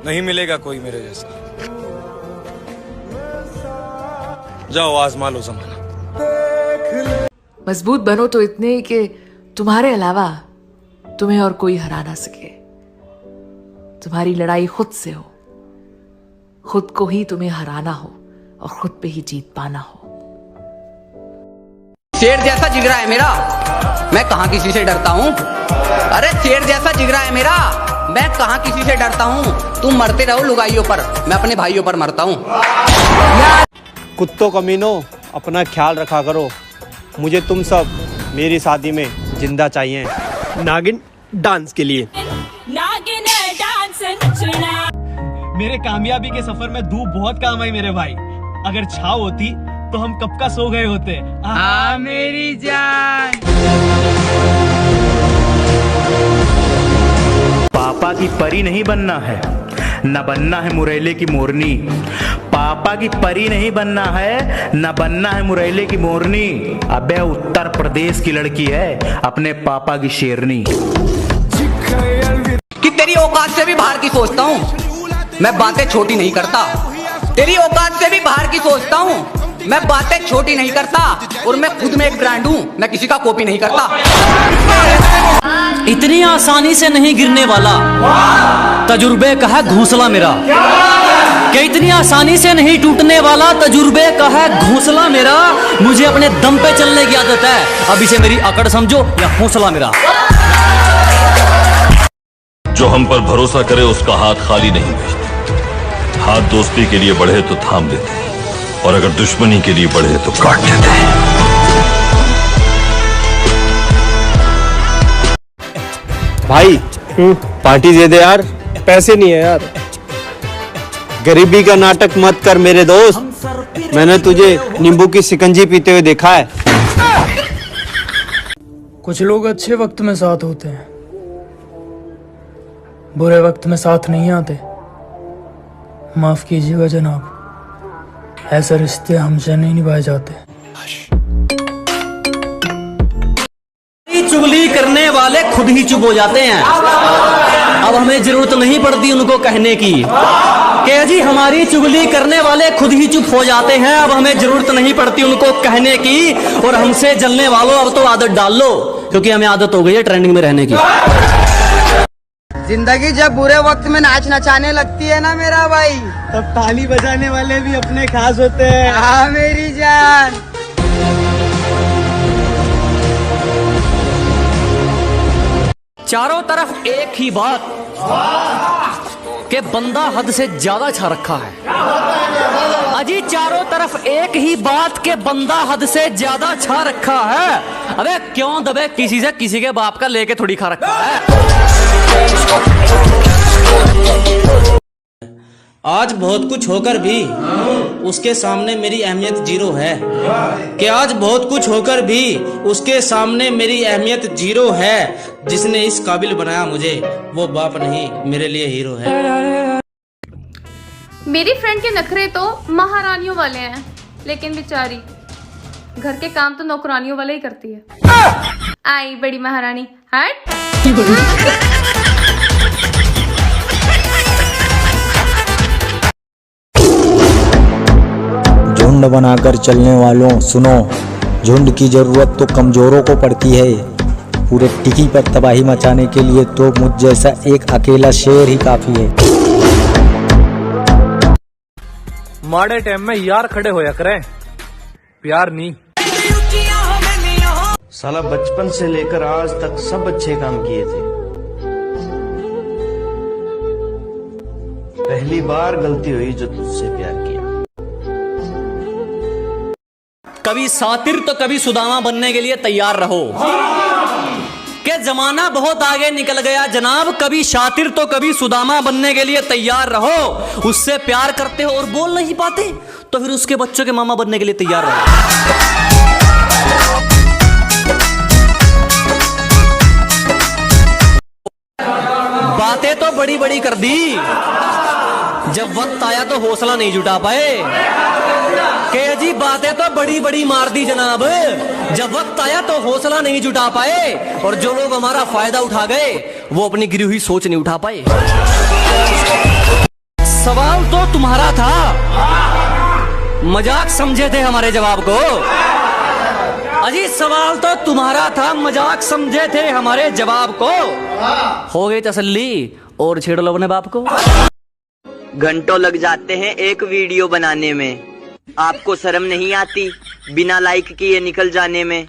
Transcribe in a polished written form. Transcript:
नहीं मिलेगा कोई मेरे जैसा। जाओ आजमा लो जमाना। मजबूत बनो तो इतने कि तुम्हारे अलावा तुम्हें और कोई हरा ना सके। तुम्हारी लड़ाई खुद से हो, खुद को ही तुम्हें हराना हो और खुद पे ही जीत पाना हो। शेर जैसा जिगरा है मेरा, मैं कहाँ किसी से डरता हूँ। अरे शेर जैसा जिगरा है मेरा, मैं कहाँ किसी से डरता हूँ। तुम मरते रहो लुगाइयों पर, मैं अपने भाइयों पर मरता हूँ। कुत्तों कमीनों, अपना ख्याल रखा करो। मुझे तुम सब मेरी शादी में जिंदा चाहिए। नागिन डांस के लिए। नागिन डांस नचना। मेरे कामयाबी के सफर में धूप बहुत काम आई मेरे भाई। अगर छाव होती तो हम कब का सो गए होते। हाँ मेरी जान। पापा की परी नहीं बनना है, न बनना है मुरैले की मोरनी। पापा की परी नहीं बनना है, न बनना है मुरैले की मोरनी। अबे उत्तर प्रदेश की लड़की है, अपने पापा की शेरनी। कि तेरी औकात से भी बाहर की सोचता हूँ, मैं बातें छोटी नहीं करता। तेरी औकात से भी बाहर की सोचता हूँ, मैं बातें छोटी नहीं करता। और मैं खुद में एक ब्रांड हूँ, मैं किसी का कॉपी नहीं करता। इतनी आसानी से नहीं गिरने वाला तजुर्बे का है घोंसला मेरा। कि इतनी आसानी से नहीं टूटने वाला तजुर्बे का है घोंसला मेरा। मुझे अपने दम पे चलने की आदत है, अब इसे मेरी अकड़ समझो या हौसला मेरा। जो हम पर भरोसा करे उसका हाथ खाली नहीं भेजते। हाथ दोस्ती के लिए बढ़े तो थाम देते हैं, और अगर दुश्मनी के लिए बढ़े तो काट देते हैं। भाई पार्टी दे दे यार। पैसे नहीं है यार। गरीबी का नाटक मत कर मेरे दोस्त, मैंने तुझे नींबू की शिकंजी पीते हुए देखा है। कुछ लोग अच्छे वक्त में साथ होते हैं, बुरे वक्त में साथ नहीं आते। माफ कीजिएगा जनाब, ऐसे रिश्ते हमसे नहीं निभाए जाते। चुगली करने वाले खुद ही चुप हो जाते हैं। अब हमें जरूरत नहीं पड़ती उनको कहने की कि जी हमारी चुगली करने वाले खुद ही चुप हो जाते हैं। अब हमें जरूरत नहीं पड़ती उनको कहने की। और हमसे जलने वालों अब तो आदत डाल लो, क्योंकि हमें आदत हो गई है ट्रेंडिंग में रहने की। जिंदगी जब बुरे वक्त में नाच नचाने लगती है ना मेरा भाई, तब ताली बजाने वाले भी अपने खास होते हैं। हाँ मेरी जान। चारों तरफ एक ही बात कि बंदा हद से ज्यादा छा रखा है। अजी चारों तरफ एक ही बात के बंदा हद से ज्यादा छा रखा है। अबे क्यों दबे किसी से किसी के बाप का लेके थोड़ी खा रखा है। आज बहुत कुछ होकर भी उसके सामने मेरी अहमियत जीरो है। कि आज बहुत कुछ होकर भी उसके सामने मेरी अहमियत जीरो है। जिसने इस काबिल बनाया मुझे, वो बाप नहीं मेरे लिए हीरो है। मेरी फ्रेंड के नखरे तो महारानियों वाले हैं, लेकिन बेचारी घर के काम तो नौकरानियों वाले ही करती है। आई बड़ी महारानी हट। झुंड बनाकर चलने वालों सुनो, झुंड की जरूरत तो कमजोरों को पड़ती है। पूरे टिकी पर तबाही मचाने के लिए तो मुझ जैसा एक अकेला शेर ही काफी है। माड़े टाइम में यार खड़े होया करें, प्यार नहीं। साला बचपन से लेकर आज तक सब अच्छे काम किए थे, पहली बार गलती हुई जो तुझसे प्यार किया। कभी सातिर तो कभी सुदामा बनने के लिए तैयार रहो कि जमाना बहुत आगे निकल गया जनाब। कभी शातिर तो कभी सुदामा बनने के लिए तैयार रहो। उससे प्यार करते हो और बोल नहीं पाते तो फिर उसके बच्चों के मामा बनने के लिए तैयार रहो। बातें तो बड़ी बड़ी कर दी, जब वक्त आया तो हौसला नहीं जुटा पाए। के जी बातें तो बड़ी बड़ी मार दी जनाब, जब वक्त आया तो हौसला नहीं जुटा पाए। और जो लोग हमारा फायदा उठा गए वो अपनी गिरी हुई सोच नहीं उठा पाए। सवाल तो तुम्हारा था, मजाक समझे थे हमारे जवाब को। अजी सवाल तो तुम्हारा था, मजाक समझे थे हमारे जवाब को। हो गई तसल्ली और छेड़ लो अपने बाप को। घंटों लग जाते हैं एक वीडियो बनाने में, आपको शर्म नहीं आती बिना लाइक किए निकल जाने में?